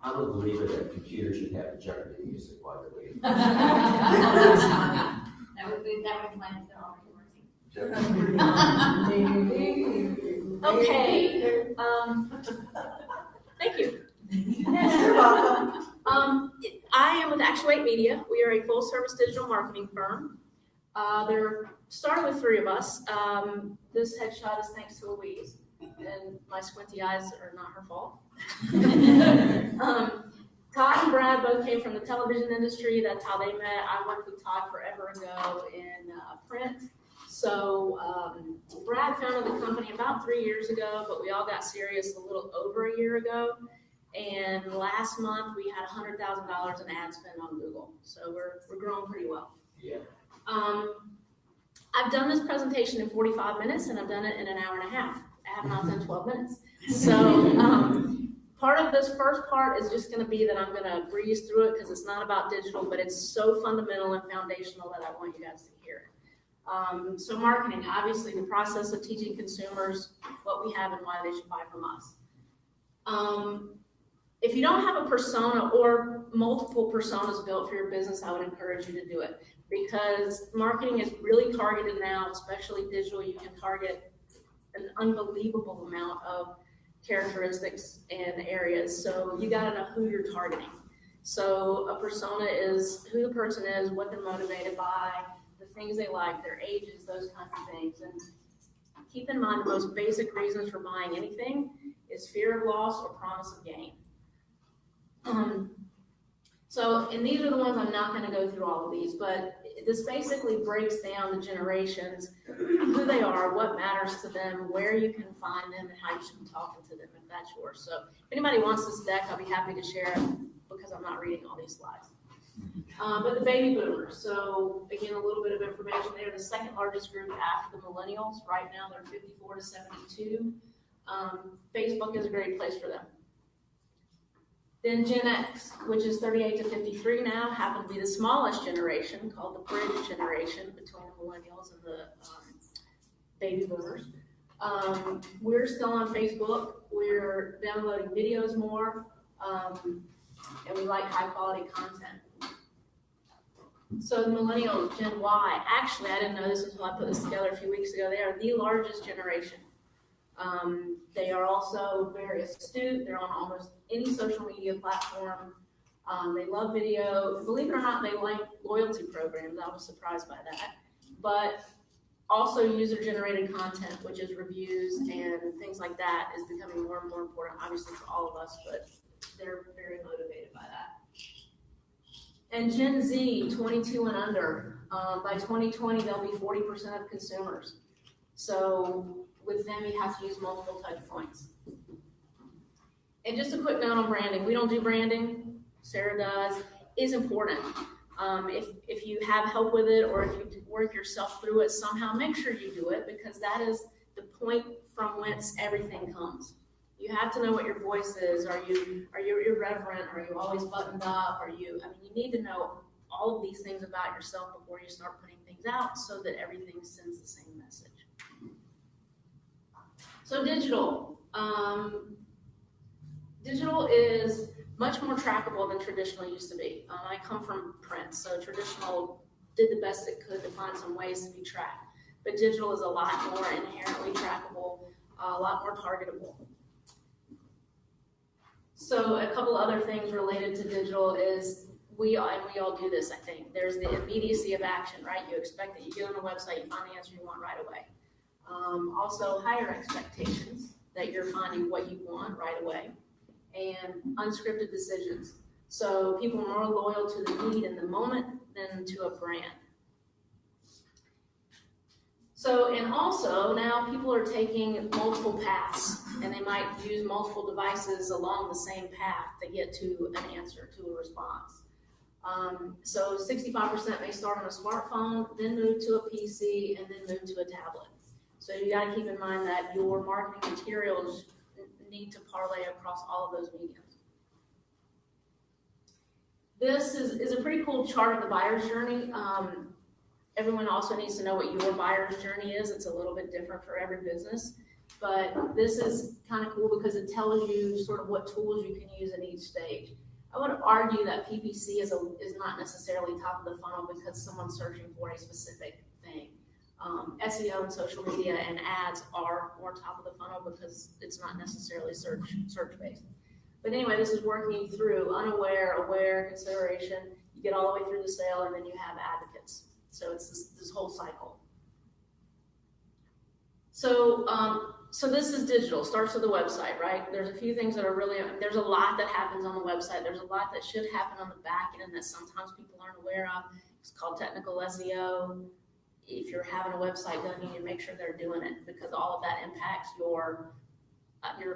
I'm a believer that computers should have Jeopardy music while they're waiting. That would plan if they're already working. Okay, thank you. You're welcome. I am with Actuate Media. We are a full-service digital marketing firm. There started with 3 of us. This headshot is thanks to Louise, and my squinty eyes are not her fault. Todd and Brad both came from the television industry. That's how they met. I worked with Todd forever ago in print. So Brad founded the company about 3 years ago, but we all got serious a little over a year ago. And last month we had $100,000 in ad spend on Google. So we're growing pretty well. Yeah. I've done this presentation in 45 minutes and I've done it in an hour and a half. I have not done 12 minutes. So part of this first part is just going to be that I'm going to breeze through it because it's not about digital, but it's so fundamental and foundational that I want you guys to hear it. So marketing, obviously the process of teaching consumers what we have and why they should buy from us. If you don't have a persona or multiple personas built for your business, I would encourage you to do it because marketing is really targeted now, especially digital. You can target an unbelievable amount of characteristics and areas. So you gotta know who you're targeting. So a persona is who the person is, what they're motivated by, the things they like, their ages, those kinds of things. And keep in mind the most basic reasons for buying anything is fear of loss or promise of gain. And these are the ones I'm not going to go through all of these, but this basically breaks down the generations, who they are, what matters to them, where you can find them, and how you should be talking to them if that's yours. So if anybody wants this deck, I'll be happy to share it because I'm not reading all these slides. But the baby boomers, so again, a little bit of information there. The second largest group after the millennials. Right now they're 54 to 72. Facebook is a great place for them. Then Gen X, which is 38 to 53 now, happen to be the smallest generation, called the bridge generation between the millennials and the baby boomers. We're still on Facebook. We're downloading videos more, and we like high quality content. So the millennials, Gen Y, actually, I didn't know this until I put this together a few weeks ago. They are the largest generation. They are also very astute. They're on almost any social media platform. They love video. Believe it or not, they like loyalty programs. I was surprised by that. But also user-generated content, which is reviews and things like that, is becoming more and more important, obviously for all of us, but they're very motivated by that. And Gen Z, 22 and under, by 2020, they'll be 40% of consumers. So with them, you have to use multiple touch points. And just a quick note on branding. We don't do branding. Sarah does. It's important. If you have help with it or if you work yourself through it somehow, make sure you do it because that is the point from whence everything comes. You have to know what your voice is. Are you irreverent? Are you always buttoned up? You need to know all of these things about yourself before you start putting things out so that everything sends the same message. So digital. Digital is much more trackable than traditional used to be. I come from print, so traditional did the best it could to find some ways to be tracked. But digital is a lot more inherently trackable, a lot more targetable. So a couple other things related to digital is we all do this, I think. There's the immediacy of action, right? You expect that you get on the website, you find the answer you want right away. Also higher expectations that you're finding what you want right away, and unscripted decisions. So people are more loyal to the need in the moment than to a brand. So, and also now people are taking multiple paths and they might use multiple devices along the same path to get to an answer, to a response. So 65% may start on a smartphone, then move to a PC, and then move to a tablet. So you got to keep in mind that your marketing materials need to parlay across all of those mediums. This is a pretty cool chart of the buyer's journey. Everyone also needs to know what your buyer's journey is. It's a little bit different for every business. but this is kind of cool because it tells you sort of what tools you can use in each stage. I would argue that PPC is not necessarily top of the funnel because someone's searching for a specific thing. SEO and social media and ads are more top of the funnel because it's not necessarily search based. But anyway, this is working you through unaware, aware, consideration. You get all the way through the sale, and then you have advocates. So it's this whole cycle. So this is digital, starts with the website, right? There's a few things that are there's a lot that happens on the website. There's a lot that should happen on the back end that sometimes people aren't aware of. It's called technical SEO. If you're having a website done, you need to make sure they're doing it because all of that impacts your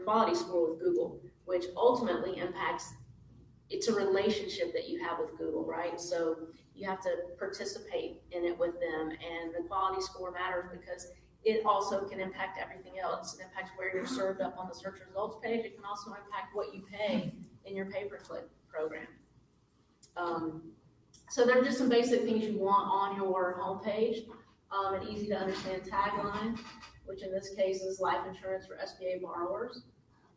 quality score with Google, which ultimately impacts, it's a relationship that you have with Google, right? So you have to participate in it with them, and the quality score matters because it also can impact everything else. It impacts where you're served up on the search results page. It can also impact what you pay in your pay-per-click program. So there are just some basic things you want on your homepage. An easy to understand tagline, which in this case is life insurance for SBA borrowers.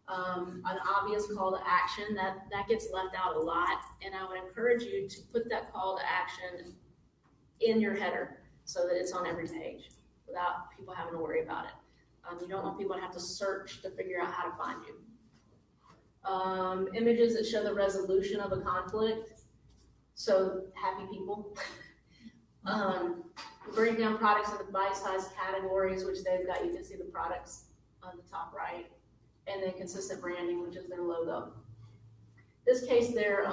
An obvious call to action that gets left out a lot, and I would encourage you to put that call to action in your header so that it's on every page without people having to worry about it. You don't want people to have to search to figure out how to find you. Images that show the resolution of a conflict, so happy people. Break down products into bite-sized categories, which they've got. You can see the products on the top right, and then consistent branding, which is their logo. This case, their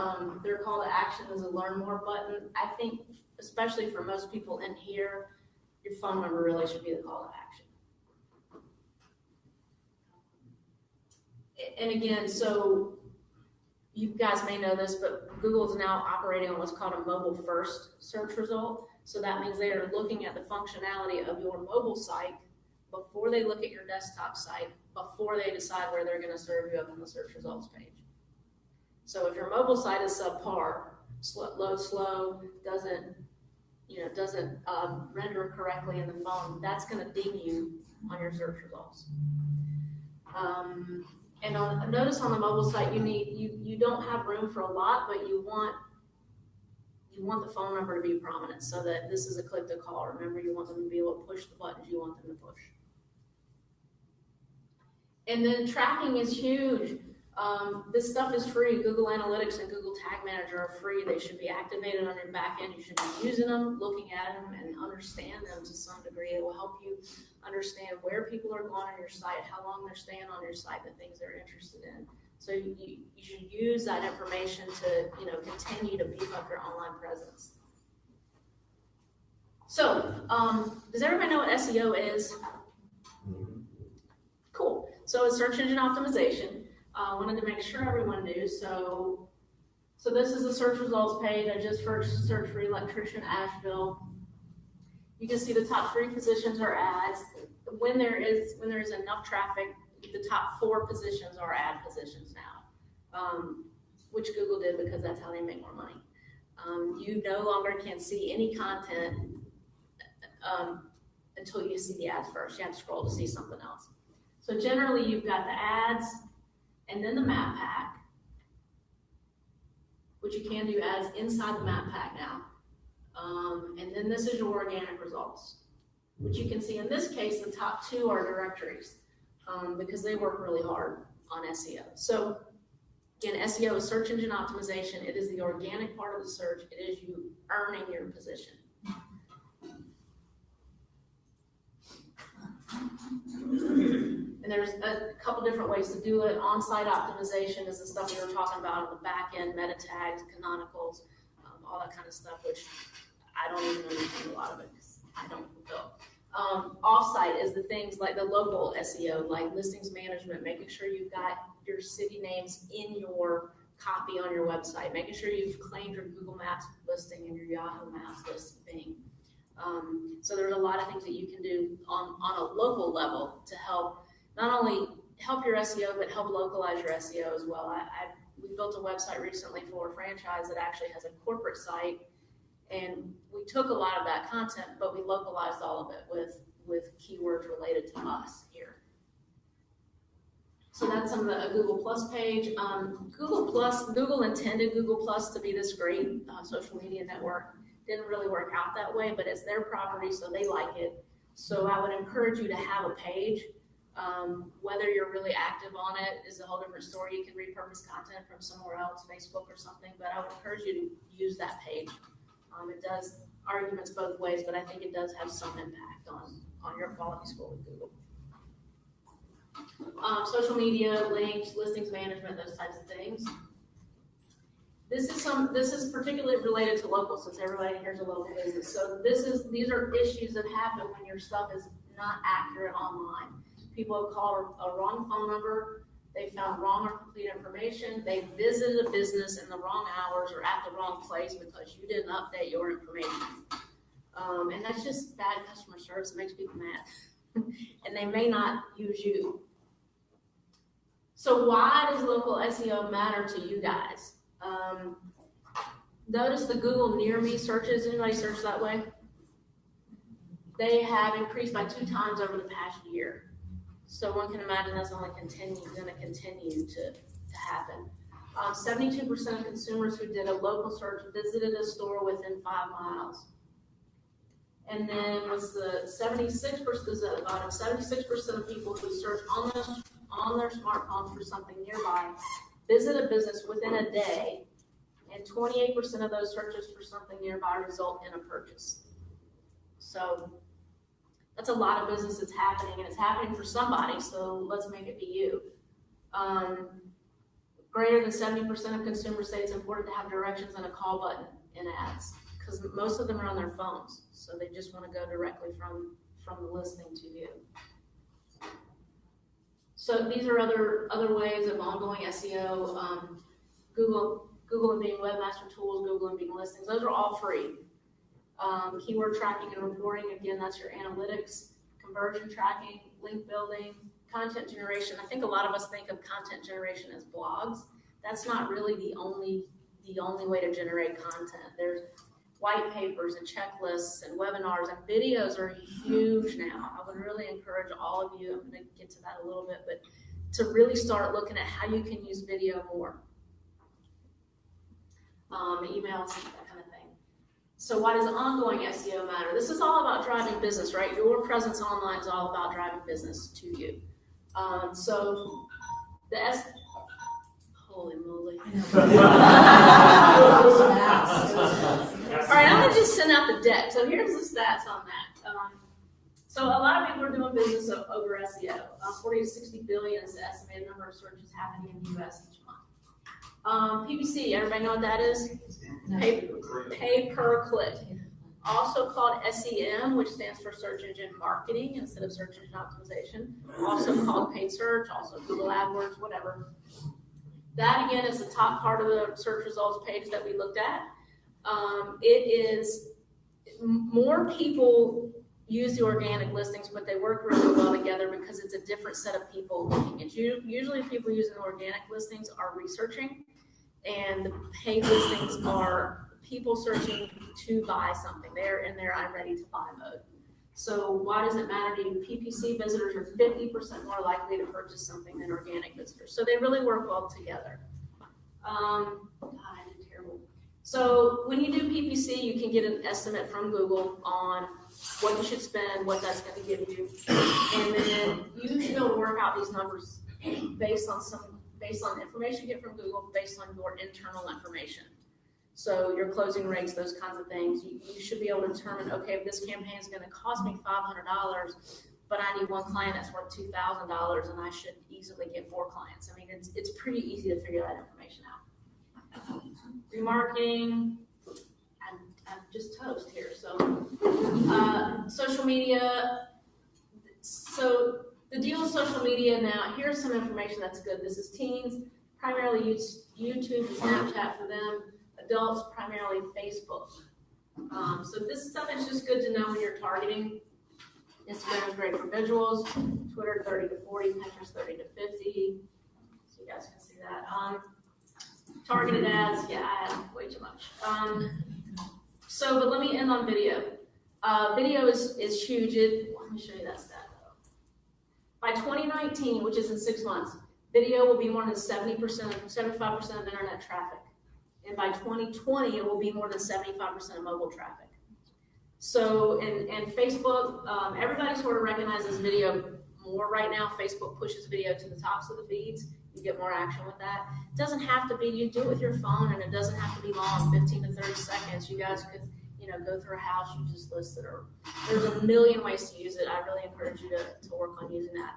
call to action is a learn more button. I think, especially for most people in here, your phone number really should be the call to action. And again, so you guys may know this, but Google is now operating on what's called a mobile first search result. So that means they are looking at the functionality of your mobile site before they look at your desktop site, before they decide where they're going to serve you up on the search results page. So if your mobile site is subpar, slow, doesn't render correctly in the phone, that's going to ding you on your search results. And notice on the mobile site, you don't have room for a lot, but you want the phone number to be prominent so that this is a click to call. Remember, you want them to be able to push the buttons you want them to push. And then tracking is huge. This stuff is free. Google Analytics and Google Tag Manager are free. They should be activated on your back end. You should be using them, looking at them, and understand them to some degree. It will help you understand where people are going on your site, how long they're staying on your site, the things they're interested in. So you should use that information to continue to beef up your online presence. So does everybody know what SEO is? Cool. So it's search engine optimization. I wanted to make sure everyone knew. So this is the search results page. I just first searched for electrician Asheville. You can see the top 3 positions are ads. When there is enough traffic, the top 4 positions are ad positions now, which Google did because that's how they make more money. You no longer can see any content until you see the ads first. You have to scroll to see something else. So generally, you've got the ads, and then the map pack, which you can do ads inside the map pack now. And then this is your organic results, which you can see in this case, the top 2 are directories because they work really hard on SEO. So again, SEO is search engine optimization. It is the organic part of the search. It is you earning your position. And there's a couple different ways to do it. On-site optimization is the stuff we were talking about on the back end, meta tags, canonicals, all that kind of stuff, which I don't even understand a lot of it because I don't fulfill. Off-site is the things like the local SEO, like listings management, making sure you've got your city names in your copy on your website, making sure you've claimed your Google Maps listing and your Yahoo Maps listing. So there's a lot of things that you can do on a local level to help not only help your SEO, but help localize your SEO as well. We built a website recently for a franchise that actually has a corporate site, and we took a lot of that content, but we localized all of it with keywords related to us here. So that's on the Google Plus page. Google intended Google Plus to be this great social media network. Didn't really work out that way, but it's their property, so they like it. So I would encourage you to have a page. Whether you're really active on it is a whole different story. You can repurpose content from somewhere else, Facebook or something, but I would encourage you to use that page. It does arguments both ways, but I think it does have some impact on your quality score with Google. Social media, links, listings management, those types of things. This is particularly related to local, since everybody here's a local business. So these are issues that happen when your stuff is not accurate online. People have called a wrong phone number, they found wrong or complete information, they visited a business in the wrong hours or at the wrong place because you didn't update your information. And that's just bad customer service. It makes people mad. And they may not use you. So why does local SEO matter to you guys? Notice the Google Near Me searches. Anybody search that way? They have increased by 2 times over the past year. So one can imagine that's only going to continue to happen. 72% of consumers who did a local search visited a store within 5 miles. And then was the 76% of people who search on their smartphones for something nearby visit a business within a day, and 28% of those searches for something nearby result in a purchase. So that's a lot of business that's happening, and it's happening for somebody, so let's make it be you. Greater than 70% of consumers say it's important to have directions and a call button in ads, because most of them are on their phones, so they just want to go directly from the listing to you. So these are other ways of ongoing SEO. Google and Bing Webmaster Tools, Google and Bing Listings, those are all free. Keyword tracking and reporting, again, that's your analytics, conversion tracking, link building, content generation. I think a lot of us think of content generation as blogs. That's not really the only way to generate content. There's white papers and checklists and webinars, and videos are huge now. I would really encourage all of you, I'm going to get to that a little bit, but to really start looking at how you can use video more. Emails, that kind of thing. So why does ongoing SEO matter? This is all about driving business, right? Your presence online is all about driving business to you. So the holy moly. All right, I'm gonna just send out the deck. So here's the stats on that. So a lot of people are doing business over SEO. 40 to 60 billion is the estimated number of searches happening in the US each month. PPC, everybody know what that is? Pay per click. Also called SEM, which stands for search engine marketing instead of search engine optimization. Also called paid search, also Google AdWords, whatever. That again is the top part of the search results page that we looked at. It is more people use the organic listings, but they work really well together because it's a different set of people looking at you. Usually people using organic listings are researching, and the paid listings are people searching to buy something. They're in their I'm ready to buy mode. So why does it matter to you? PPC visitors are 50% more likely to purchase something than organic visitors. So they really work well together. God, I did terrible. So when you do PPC, you can get an estimate from Google on what you should spend, what that's going to give you, and then you should be able to work out these numbers based on information you get from Google, based on your internal information. So your closing rates, those kinds of things. You should be able to determine, okay, if this campaign is going to cost me $500, but I need 1 client that's worth $2,000, and I should easily get 4 clients. I mean, it's pretty easy to figure that information out. Remarketing, I'm just toast here. So social media. So the deal with social media now, here's some information that's good. This is teens, primarily use YouTube and Snapchat for them. Adults, primarily Facebook. So this stuff is just good to know when you're targeting. Instagram is great for visuals. Twitter 30 to 40, Pinterest 30 to 50. So you guys can see that. Targeted ads, yeah, I had way too much. But let me end on video. Video is huge. Let me show you that stat though. By 2019, which is in 6 months, Video will be more than 70%, 75% of internet traffic. And by 2020, it will be more than 75% of mobile traffic. So, and Facebook, everybody sort of recognizes video more right now. Facebook pushes video to the tops of the feeds. You get more action with that. It doesn't have to be, you do it with your phone, and it doesn't have to be long, 15 to 30 seconds. You guys could, go through a house you just listed, or there's a million ways to use it. I really encourage you to work on using that.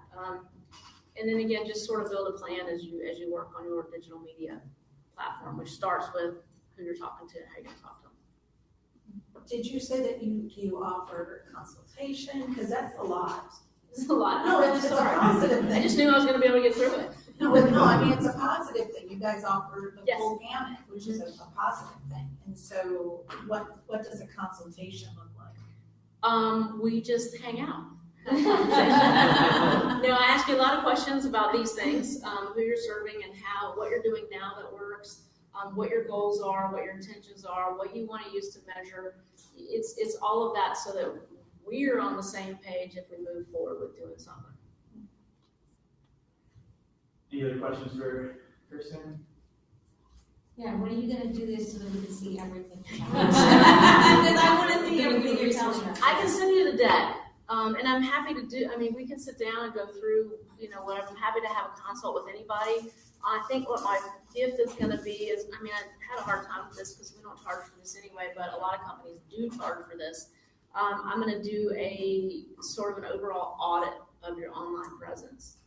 And then again, just sort of build a plan as you work on your digital media platform, which starts with who you're talking to and how you're going to talk to them. Did you say that you offer consultation? Because that's a lot. It's a lot. No, it's a positive I thing. just knew I was going to be able to get through it. No, I mean, it's a positive thing. You guys offer the Yes. full gamut, which is a positive thing. And so what does a consultation look like? We just hang out. No, I ask you a lot of questions about these things, who you're serving and what you're doing now that works, what your goals are, what your intentions are, what you want to use to measure. It's all of that so that we're on the same page if we move forward with doing something. Any other questions for Kristen? Yeah, when are you gonna do this so that we can see everything? Because I want to see everything you're telling us. I can send you the deck, and I'm happy to do. I mean, we can sit down and go through, whatever. I'm happy to have a consult with anybody. I think what my gift is going to be is, I had a hard time with this because we don't charge for this anyway, but a lot of companies do charge for this. I'm going to do a sort of an overall audit of your online presence,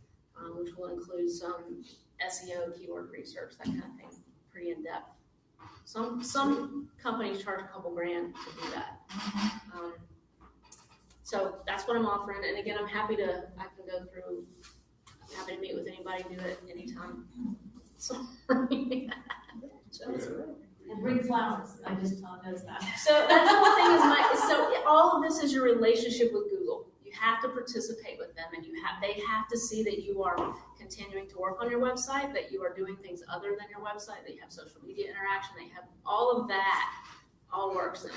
which will include some SEO, keyword research, that kind of thing, pretty in depth. Some companies charge a couple grand to do that. So that's what I'm offering. And again, I can go through, I'm happy to meet with anybody, do it anytime. Sorry. And bring flowers, I just noticed that. So that's the whole thing is all of this is your relationship with Google. You have to participate with them, and they have to see that you are continuing to work on your website, that you are doing things other than your website, that you have social media interaction, that you have all of that all works in.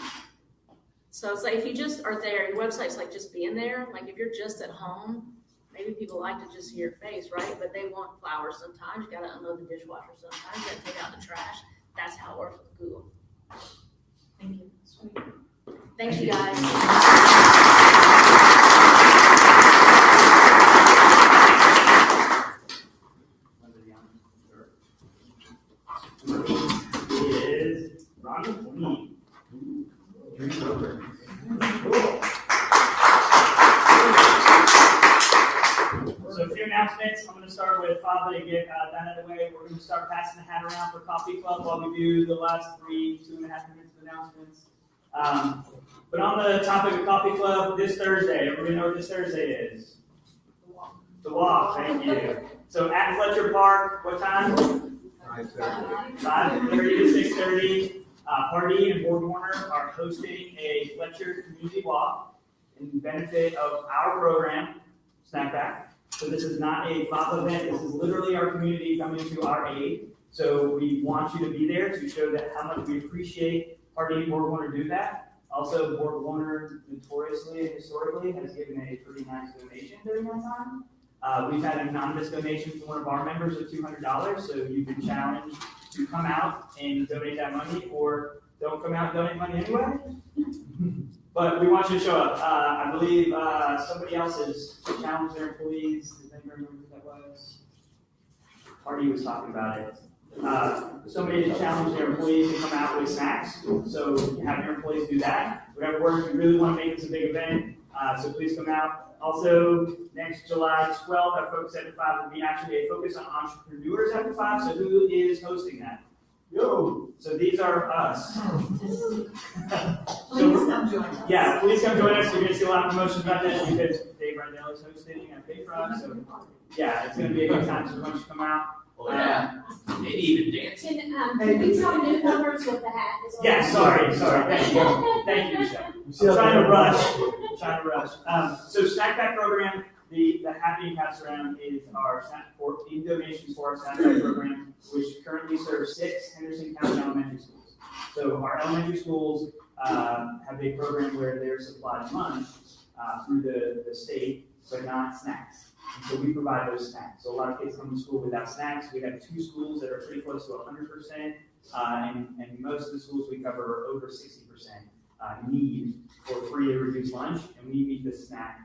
So it's like if you just are there, your website's like just being there. Like if you're just at home, maybe people like to just see your face, right? But they want flowers sometimes. You got to unload the dishwasher sometimes. You got to take out the trash. That's how it works with Google. Thank you. Thanks, you guys. Is Ronnie Lee. So a few announcements. I'm going to start with FABA to get that out of the way. We're going to start passing the hat around for Coffee Club while we do the last 2.5 minutes of announcements. But on the topic of Coffee Club, this Thursday, everybody know what this Thursday is? The walk, thank you. So at Fletcher Park, what time? 5:30 to 6:30. Party and Board Warner are hosting a Fletcher community walk in benefit of our program, Snack Back. So this is not a FABA event. This is literally our community coming to our aid. So we want you to be there to show that how much we appreciate Party and Board Warner do that. Also, Board Warner notoriously and historically has given a pretty nice donation during that time. We've had an anonymous donation from one of our members of $200, so you can challenge to come out and donate that money, or don't come out and donate money anyway. But we want you to show up. I believe somebody else has challenged their employees. Does anybody remember who that was? Party was talking about it. Somebody has challenged their employees to come out with snacks. So have your employees do that. Whatever works, we really want to make this a big event. So please come out. Also, next July 12th, our Focus After 5 will be actually a focus on entrepreneurs after 5. So who is hosting that? Yo! So these are us. Please come join us. Yeah, please come join us. You're going to see a lot of promotions about this because Dave Rydell is hosting at Bayfront. So yeah, it's going to be a good time. So why don't you come out? Oh, yeah. Maybe even dancing. Can we tell newcomers what the hat is? Yeah, sorry. Thank you, Michelle. I'm trying to rush. So Snack Pack program, the Happy and Pass Around is our in donations for our Snack Pack program, which currently serves 6 Henderson County elementary schools. So our elementary schools have a program where they're supplied lunch through the state, but not snacks. And so we provide those snacks. So a lot of kids come to school without snacks. We have 2 schools that are pretty close to 100%, and most of the schools we cover are over 60% need for free or reduced lunch, and we meet the snack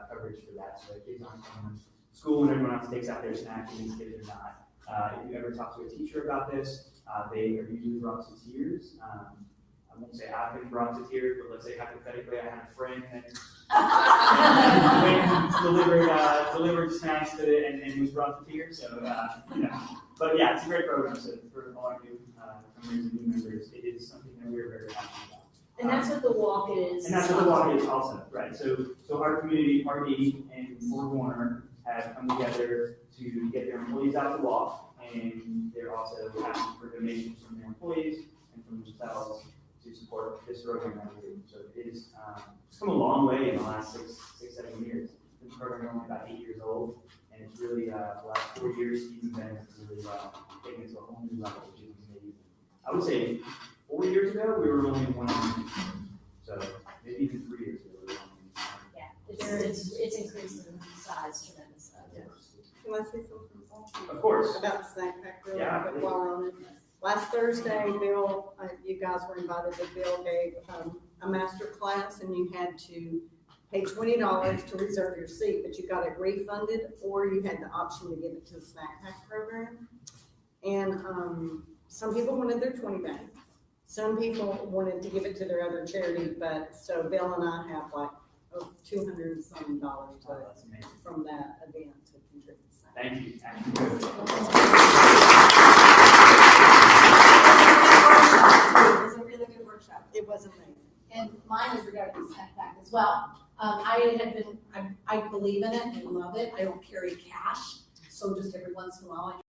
coverage for that. So the kids aren't coming to school and everyone else takes out their snacks, and these kids are not. If you ever talk to a teacher about this, they are usually brought to tears. I won't say I've been brought to tears, but let's say hypothetically I had a friend that delivered snacks to it and was brought to tears. So, but yeah, it's a great program. So for all our new members, it is something that we're very happy about. And that's what the walk is. And that's what the walk is also, right? So our community, RD and Ford Warner have come together to get their employees out to walk, and they're also asking for donations from their employees and from themselves to support this program that we do. So it is, it's come a long way in the last 6-7 years. This program is only about 8 years old, and it's really, the last 4 years, Stephen Bennett has really taken it to a whole new level, which is amazing. I would say 4 years ago, we were only 1 so maybe even 3 years ago, we were only It's increased in size tremendously. Can I say something? Of course. About the snack pack really Yeah, quick while we're on it. Last Thursday, Bill, you guys were invited, but Bill gave a master class, and you had to pay $20 to reserve your seat, but you got it refunded, or you had the option to give it to the snack pack program. And some people wanted their 20 back. Some people wanted to give it to their other charity, but so Bill and I have like $200 and some dollars That's amazing. from that event to contribute. Thank you. It was a really good workshop. It was amazing. And mine is regarding the snack pack as well. I believe in it and love it. I don't carry cash, so just every once in a while I